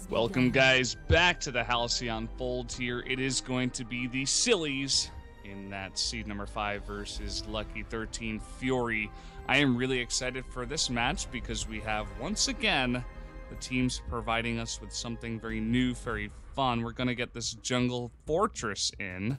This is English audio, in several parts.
Welcome, guys, back to the Halcyon Fold here. It is going to be the Sillies in that seed number 5 versus Lucky13 Fury. I am really excited for this match because we have, once again, the teams providing us with something very new, very fun. We're going to get this jungle fortress in,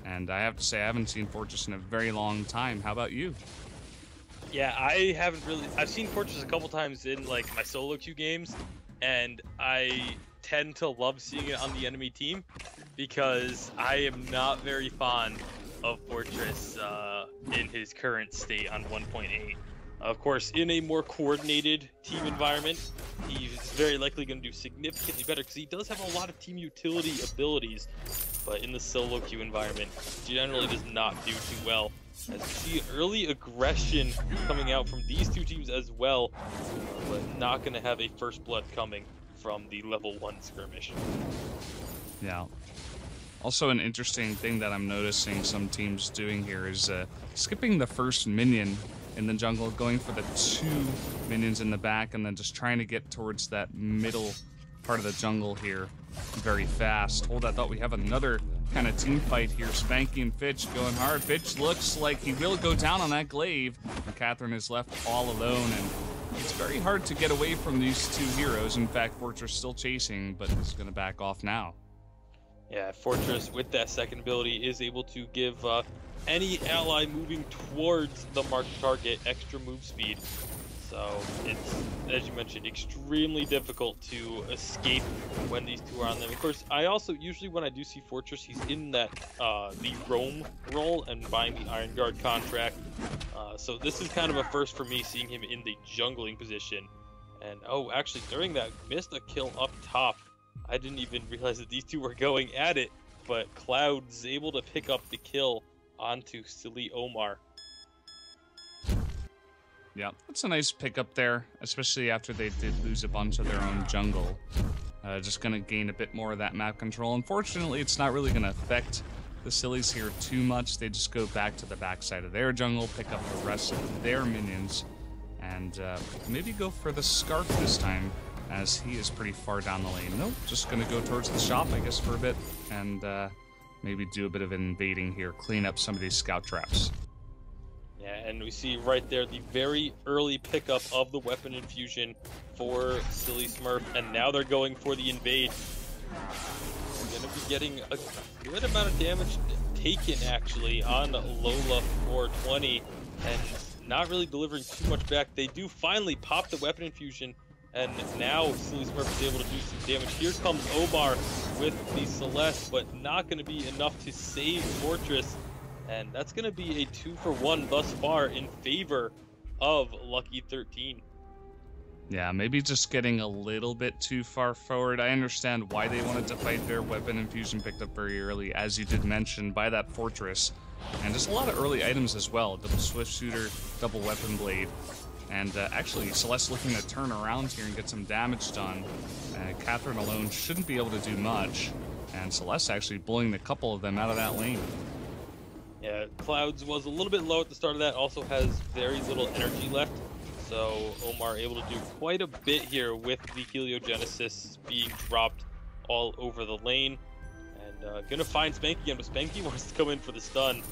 and I have to say I haven't seen fortress in a very long time. How about you? Yeah, I haven't really. I've seen fortress a couple times in like my solo queue games, and I tend to love seeing it on the enemy team because I am not very fond of fortress in his current state on 1.8. Of course, in a more coordinated team environment, he's very likely going to do significantly better because he does have a lot of team utility abilities, but in the solo queue environment, generally does not do too well. As we see early aggression coming out from these two teams as well, but not going to have a first blood coming from the level 1 skirmish. Yeah. Also, an interesting thing that I'm noticing some teams doing here is skipping the first minion in the jungle, going for the 2 minions in the back, and then just trying to get towards that middle part of the jungle here very fast. Hold, I thought we have another kind of team fight here. Spanky and Fitch going hard. Fitch looks like he will go down on that glaive, and Catherine is left all alone, and it's very hard to get away from these two heroes. In fact, Fortress still chasing, but is going to back off now. Yeah, Fortress with that second ability is able to give any ally moving towards the marked target extra move speed. So it's, as you mentioned, extremely difficult to escape when these two are on them. Of course, I also, usually when I do see Fortress, he's in that the roam role and buying the Iron Guard contract. So this is kind of a first for me, seeing him in the jungling position. And oh, actually, during that, missed a kill up top. I didn't even realize that these two were going at it, but Cloud's able to pick up the kill onto Silly Omar. Yeah, that's a nice pickup there, especially after they did lose a bunch of their own jungle. Just going to gain a bit more of that map control. Unfortunately, it's not really going to affect the Sillies here too much. They just go back to the backside of their jungle, pick up the rest of their minions, and maybe go for the Scarf this time, as he is pretty far down the lane. Nope, just going to go towards the shop, I guess, for a bit, and maybe do a bit of invading here, clean up some of these scout traps. Yeah, and we see right there the very early pickup of the weapon infusion for Silly Smurf, and now they're going for the invade. We're going to be getting a good amount of damage taken, actually, on Lola 420, and not really delivering too much back. They do finally pop the weapon infusion, and now Silly Smurf is able to do some damage. Here comes Omar with the Celeste, but not going to be enough to save Fortress. And that's going to be a 2-for-1 thus far in favor of Lucky13. Yeah, maybe just getting a little bit too far forward. I understand why they wanted to fight their weapon infusion picked up very early, as you did mention, by that Fortress. And just a lot of early items as well. Double Swift Shooter, double Weapon Blade. And actually, Celeste looking to turn around here and get some damage done. Catherine alone shouldn't be able to do much. And Celeste actually bullying a couple of them out of that lane. Yeah, Clouds was a little bit low at the start of that, also has very little energy left. So Omar able to do quite a bit here with the Heliogenesis being dropped all over the lane. And gonna find Spanky again, but Spanky wants to come in for the stun.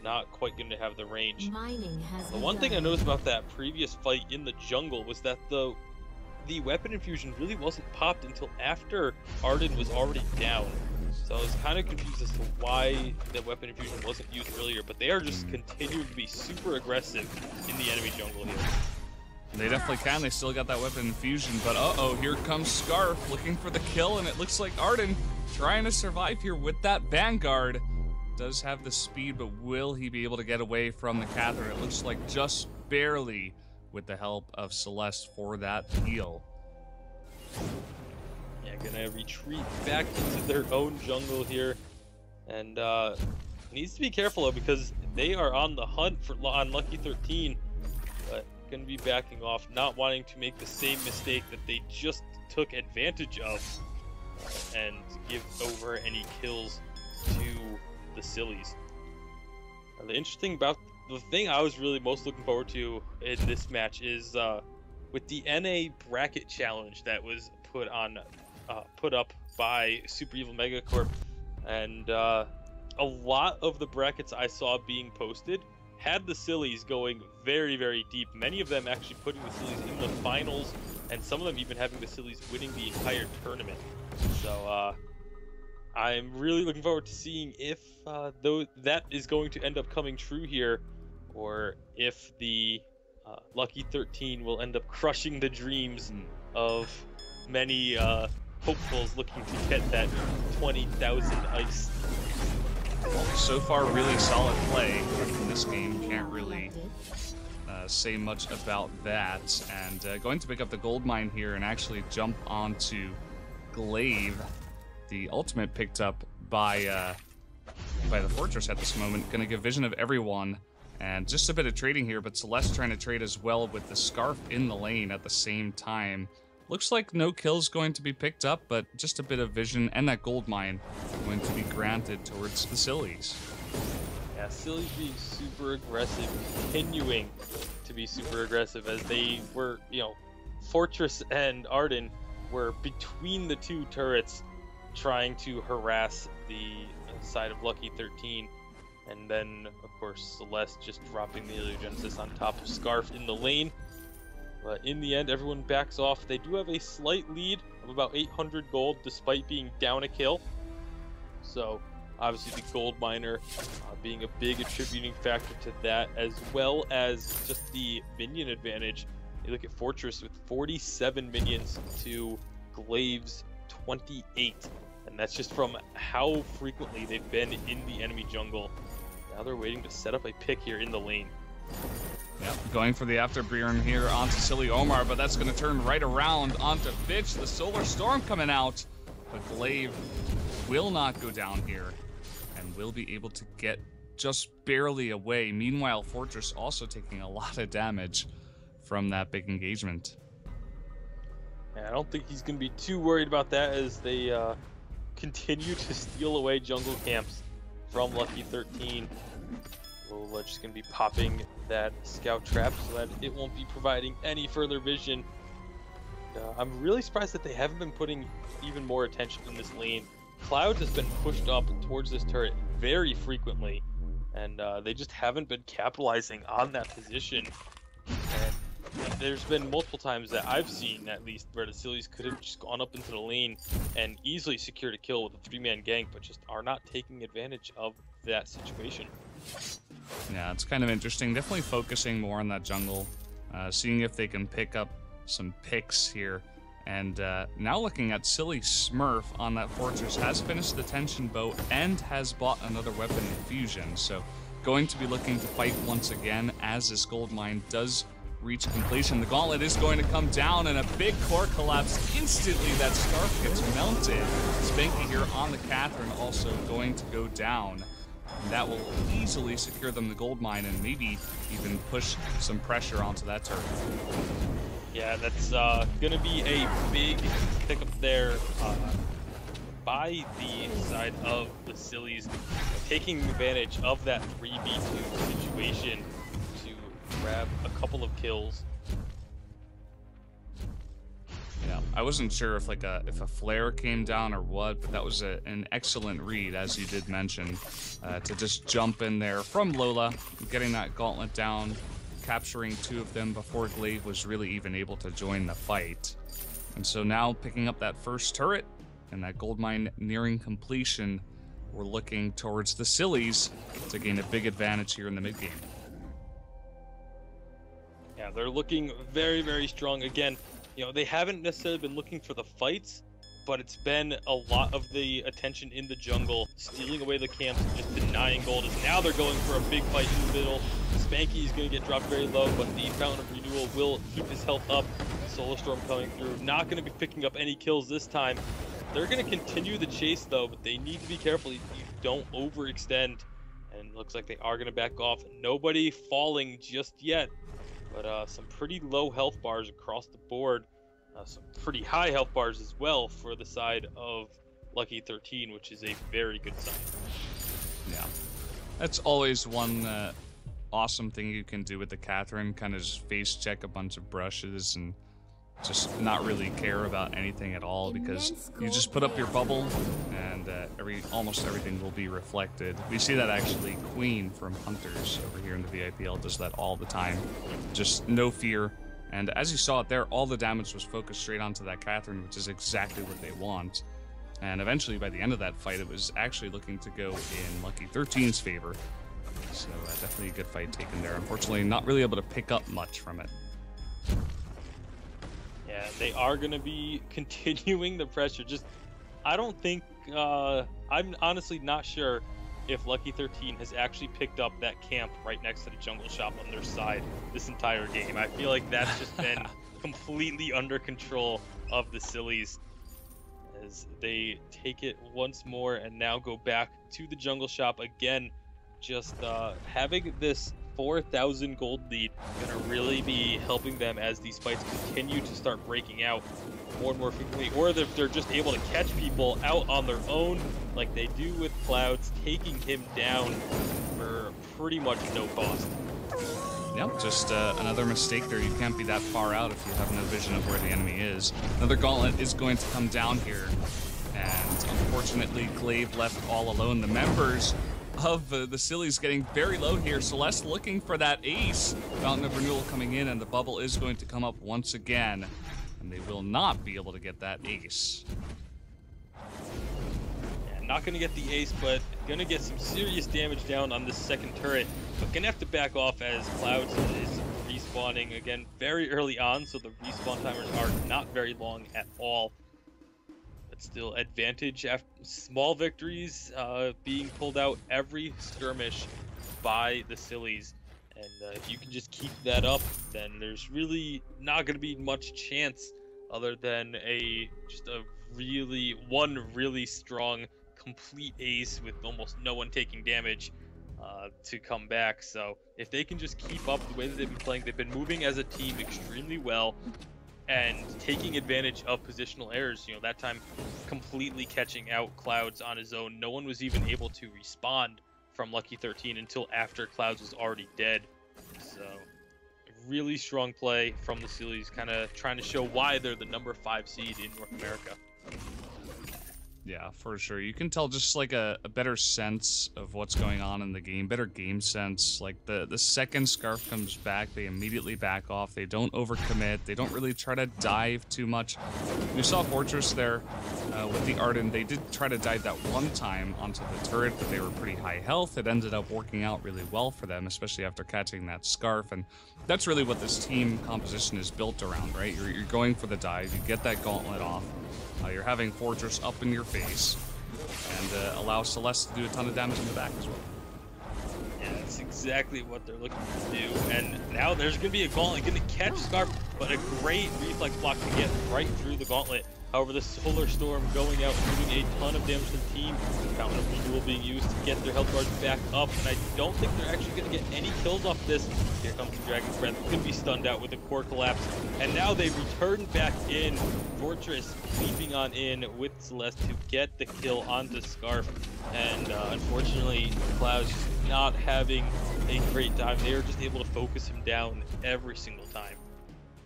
Not quite going to have the range. The one thing I noticed about that previous fight in the jungle was that the weapon infusion really wasn't popped until after Arden was already down. So I was kind of confused as to why the weapon infusion wasn't used earlier, but they are just continuing to be super aggressive in the enemy jungle here. They definitely can. They still got that weapon infusion, but uh-oh, here comes Scarf looking for the kill, and it looks like Arden trying to survive here with that Vanguard. Does have the speed, but will he be able to get away from the Catherine? It looks like just barely with the help of Celeste for that heal. Yeah, gonna retreat back into their own jungle here, and needs to be careful though, because they are on the hunt for on Lucky13, but gonna be backing off, not wanting to make the same mistake that they just took advantage of and give over any kills to the Sillies. The interesting about the thing I was really most looking forward to in this match is with the NA bracket challenge that was put on put up by Super Evil Megacorp, and a lot of the brackets I saw being posted had the Sillies going very, very deep. Many of them actually putting the Sillies in the finals, and some of them even having the Sillies winning the entire tournament. So I'm really looking forward to seeing if though that is going to end up coming true here, or if the Lucky13 will end up crushing the dreams of many hopefuls looking to get that 20,000 ice. Well, so far, really solid play in this game. Can't really say much about that. And going to pick up the gold mine here and actually jump onto Glaive. The ultimate picked up by the Fortress at this moment. Going to give vision of everyone. And just a bit of trading here, but Celeste trying to trade as well with the Scarf in the lane at the same time. Looks like no kills going to be picked up, but just a bit of vision and that gold mine going to be granted towards the Sillies. Yeah, Sillies being super aggressive, continuing to be super aggressive as they were, you know, Fortress and Arden were between the two turrets trying to harass the side of Lucky13. And then, of course, Celeste just dropping the Heliogenesis on top of Scarf in the lane. But in the end, everyone backs off. They do have a slight lead of about 800 gold, despite being down a kill. So, obviously, the gold miner being a big attributing factor to that, as well as just the minion advantage. You look at Fortress with 47 minions to Glaive's 28. And that's just from how frequently they've been in the enemy jungle. Now they're waiting to set up a pick here in the lane. Yeah, going for the Afterburn here onto Silly Omar, but that's going to turn right around onto Fitch. The Solar Storm coming out, but Glaive will not go down here and will be able to get just barely away. Meanwhile, Fortress also taking a lot of damage from that big engagement. Yeah, I don't think he's going to be too worried about that as they continue to steal away jungle camps from Lucky13. Lola just going to be popping that scout trap so that it won't be providing any further vision. I'm really surprised that they haven't been putting even more attention in this lane. Cloud has been pushed up towards this turret very frequently, and they just haven't been capitalizing on that position. And there's been multiple times that I've seen, at least, where the Sillies could have just gone up into the lane and easily secured a kill with a 3-man gank, but just are not taking advantage of that situation. Yeah, it's kind of interesting. Definitely focusing more on that jungle, seeing if they can pick up some picks here. And now looking at Silly Smurf on that Fortress, has finished the Tension Bow and has bought another weapon infusion. So going to be looking to fight once again as this gold mine does reach completion. The gauntlet is going to come down and a big core collapse. Instantly that Scarf gets melted. Spanky here on the Catherine also going to go down. And that will easily secure them the gold mine and maybe even push some pressure onto that turret. Yeah, that's going to be a big pickup there by the side of the Sillies, taking advantage of that 3v2 situation to grab a couple of kills. Yeah, I wasn't sure if if a flare came down or what, but that was an excellent read, as you did mention, to just jump in there from Lola, getting that gauntlet down, capturing 2 of them before Glaive was really even able to join the fight. And so now picking up that first turret and that gold mine nearing completion, we're looking towards the Sillies to gain a big advantage here in the mid game. Yeah, they're looking very, very strong. Again, you know, they haven't necessarily been looking for the fights, but it's been a lot of the attention in the jungle, stealing away the camps and just denying gold. As now they're going for a big fight in the middle. Spanky is going to get dropped very low, but the Fountain of Renewal will keep his health up. Solar Storm coming through, not going to be picking up any kills this time. They're going to continue the chase though, but they need to be careful you don't overextend. And it looks like they are going to back off. Nobody falling just yet, but some pretty low health bars across the board. Some pretty high health bars as well for the side of Lucky13, which is a very good sign. Yeah, that's always one awesome thing you can do with the Catherine, kind of just face check a bunch of brushes and just not really care about anything at all, because you just put up your bubble and almost everything will be reflected. We see that actually Queen from Hunters over here in the VIPL does that all the time. Just no fear. And as you saw it there, all the damage was focused straight onto that Catherine, which is exactly what they want. And eventually, by the end of that fight, it was actually looking to go in Lucky13's favor. So definitely a good fight taken there. Unfortunately, not really able to pick up much from it. Yeah, they are going to be continuing the pressure. I don't think, I'm honestly not sure if Lucky13 has actually picked up that camp right next to the jungle shop on their side this entire game. I feel like that's just been completely under control of the Sillies, as they take it once more and now go back to the jungle shop again. Just having this 4,000 gold lead gonna really be helping them as these fights continue to start breaking out more and more frequently, or if they're just able to catch people out on their own like they do with Clouds, taking him down for pretty much no cost. Yep, just another mistake there. You can't be that far out if you have no vision of where the enemy is. Another gauntlet is going to come down here, and unfortunately Glaive left all alone. The members of the Sillies getting very low here. Celeste looking for that ace. Fountain of Renewal coming in, and the bubble is going to come up once again, and they will not be able to get that ace. Yeah, not going to get the ace, but going to get some serious damage down on this second turret, but going to have to back off as Clouds is respawning again very early on, so the respawn timers are not very long at all. Still advantage after small victories being pulled out every skirmish by the Sillies, and if you can just keep that up, then there's really not going to be much chance other than just a really strong complete ace with almost no one taking damage to come back. So if they can just keep up the way that they've been playing, they've been moving as a team extremely well and taking advantage of positional errors. You know, that time completely catching out Clouds on his own. No one was even able to respond from Lucky13 until after Clouds was already dead. So really strong play from the Sillies, kind of trying to show why they're the number 5 seed in North America. Yeah, for sure. You can tell just like a better sense of what's going on in the game, better game sense. Like the second Scarf comes back, they immediately back off. They don't overcommit. They don't really try to dive too much. We saw Fortress there with the Arden. They did try to dive that one time onto the turret, but they were pretty high health. It ended up working out really well for them, especially after catching that Scarf. And that's really what this team composition is built around, right? You're going for the dive, you get that gauntlet off. You're having Fortress up in your face, and allow Celeste to do a ton of damage in the back as well. Yeah, that's exactly what they're looking to do. And now there's going to be a gauntlet, going to catch Scarf, but a great reflex block to get right through the gauntlet. However, the Solar Storm going out, doing a ton of damage to the team. Fountain of Renewal being used to get their health bars back up, and I don't think they're actually going to get any kills off this. Here comes the Dragon's Breath. Could be stunned out with a core collapse, and now they return back in. Fortress leaping on in with Celeste to get the kill on the Scarf, and unfortunately, Clouds not having a great time. They are just able to focus him down every single time.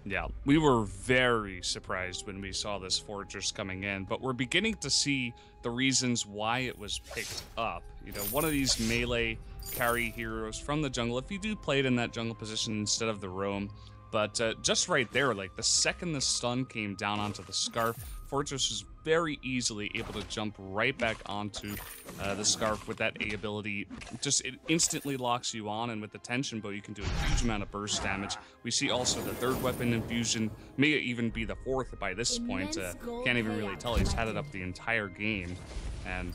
Yeah, we were very surprised when we saw this Fortress coming in, but we're beginning to see the reasons why it was picked up. You know, one of these melee carry heroes from the jungle, if you do play it in that jungle position instead of the roam, but just right there, like the second the stun came down onto the Scarf, Fortress was very easily able to jump right back onto the Scarf with that A ability. Just it instantly locks you on, and with the tension bow, you can do a huge amount of burst damage. We see also the third weapon infusion, may even be the fourth by this point. Can't even really tell. He's had it up the entire game, and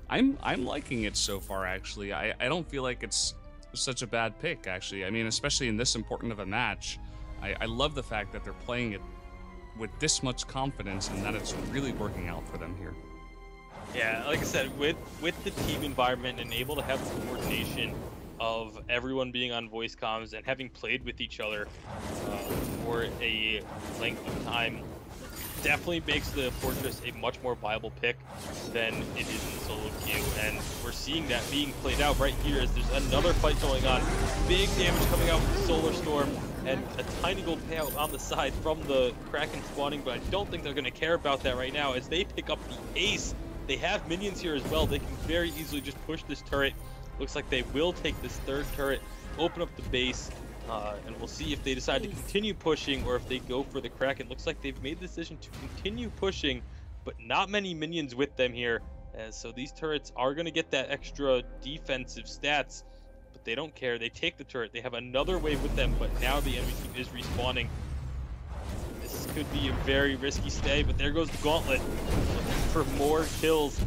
I'm liking it so far. Actually, I don't feel like it's such a bad pick. Actually, I mean, especially in this important of a match, I love the fact that they're playing it with this much confidence and that it's really working out for them here. Yeah, like I said, with the team environment and able to have the coordination of everyone being on voice comms and having played with each other for a length of time, definitely makes the Fortress a much more viable pick than it is in solo queue, and we're seeing that being played out right here as there's another fight going on. Big damage coming out with the Solar Storm. and a tiny gold payout on the side from the Kraken spawning, but I don't think they're going to care about that right now as they pick up the ace. They have minions here as well. They can very easily just push this turret. Looks like they will take this third turret, open up the base, and we'll see if they decide to continue pushing or if they go for the Kraken. Looks like they've made the decision to continue pushing, but not many minions with them here. So these turrets are going to get that extra defensive stats, but they don't care. They take the turret. They have another wave with them, but now the enemy team is respawning. This could be a very risky stay, but there goes the gauntlet. Looking for more kills,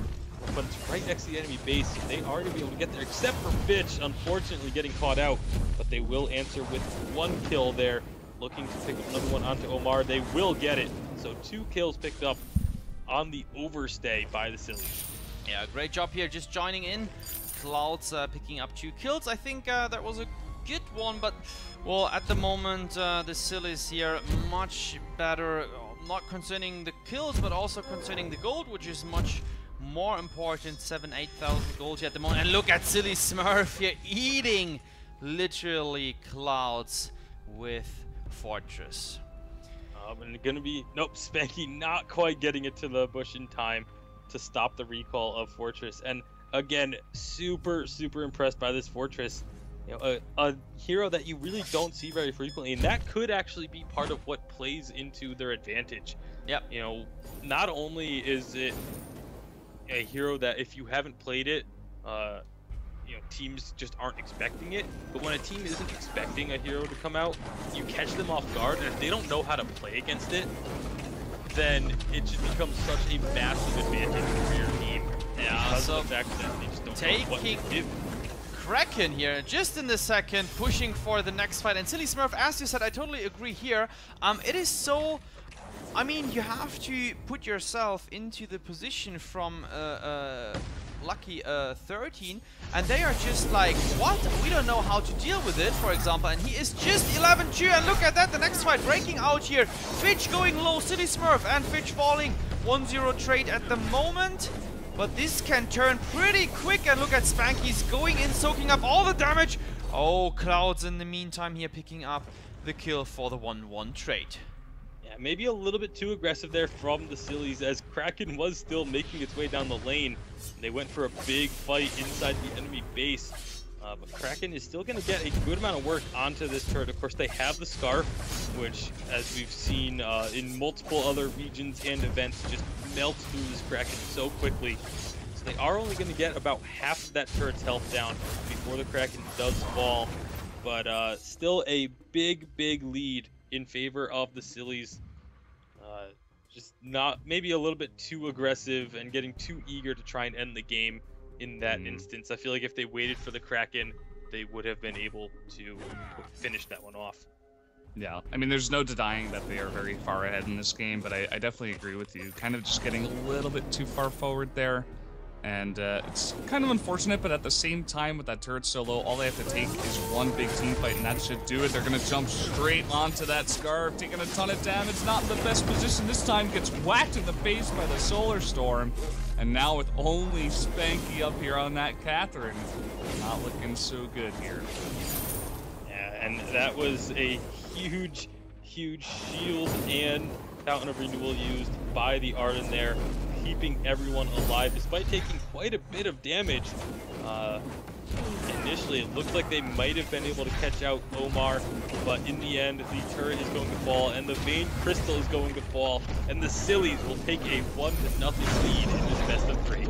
but it's right next to the enemy base. So they are going to be able to get there, except for Fitch, unfortunately getting caught out, but they will answer with 1 kill there. Looking to pick up another one onto Omar. They will get it. So 2 kills picked up on the overstay by the Sillies. Yeah, great job here, just joining in. Clouds picking up 2 kills. I think that was a good one, but well, at the moment the Sillies here much better, not concerning the kills, but also concerning the gold, which is much more important. 7,000-8,000 gold here at the moment. And look at Silly Smurf here eating literally Clouds with Fortress. And gonna be, nope, Spanky not quite getting it to the bush in time to stop the recall of Fortress. And again, super impressed by this Fortress. You know, a hero that you really don't see very frequently, and that could actually be part of what plays into their advantage. Yep. You know, not only is it a hero that if you haven't played it, you know, teams just aren't expecting it, but when a team isn't expecting a hero to come out, you catch them off guard, and if they don't know how to play against it, then it just becomes such a massive advantage for your team. Yeah, so of the fact that they just don't know what to do. Kraken here, just in the second, pushing for the next fight. And Silly Smurf, as you said, I totally agree here. It is so... I mean, you have to put yourself into the position from Lucky13, and they are just like, what? We don't know how to deal with it, for example. And he is just 11-2, and look at that, the next fight breaking out here. Fitch going low, Silly Smurf, and Fitch falling. 1-0 trade at the moment. But this can turn pretty quick, and look at Spanky's going in, soaking up all the damage. Oh, Clouds in the meantime here picking up the kill for the 1-1 trade. Yeah, maybe a little bit too aggressive there from the Sillies, as Kraken was still making its way down the lane. They went for a big fight inside the enemy base. But Kraken is still going to get a good amount of work onto this turret. Of course, they have the Scarf, which, as we've seen in multiple other regions and events, just melts through this Kraken so quickly. So they are only going to get about half of that turret's health down before the Kraken does fall. But still a big lead in favor of the Sillies. Just not, maybe a little bit too aggressive and getting too eager to try and end the game in that instance. I feel like if they waited for the Kraken, they would have been able to finish that one off. Yeah, I mean, there's no denying that they are very far ahead in this game, but I definitely agree with you. Kind of just getting a little bit too far forward there. And it's kind of unfortunate, but at the same time, with that turret so low, all they have to take is one big team fight, and that should do it. They're going to jump straight onto that Scarf, taking a ton of damage. Not in the best position this time. Gets whacked in the face by the Solar Storm. And now with only Spanky up here on that Catherine, not looking so good here. Yeah, and that was a huge shield and Fountain of Renewal used by the Arden there, keeping everyone alive despite taking quite a bit of damage. Initially, it looked like they might have been able to catch out Omar, but in the end, the turret is going to fall, and the Vein Crystal is going to fall, and the Sillies will take a 1-0 lead in this best of 3.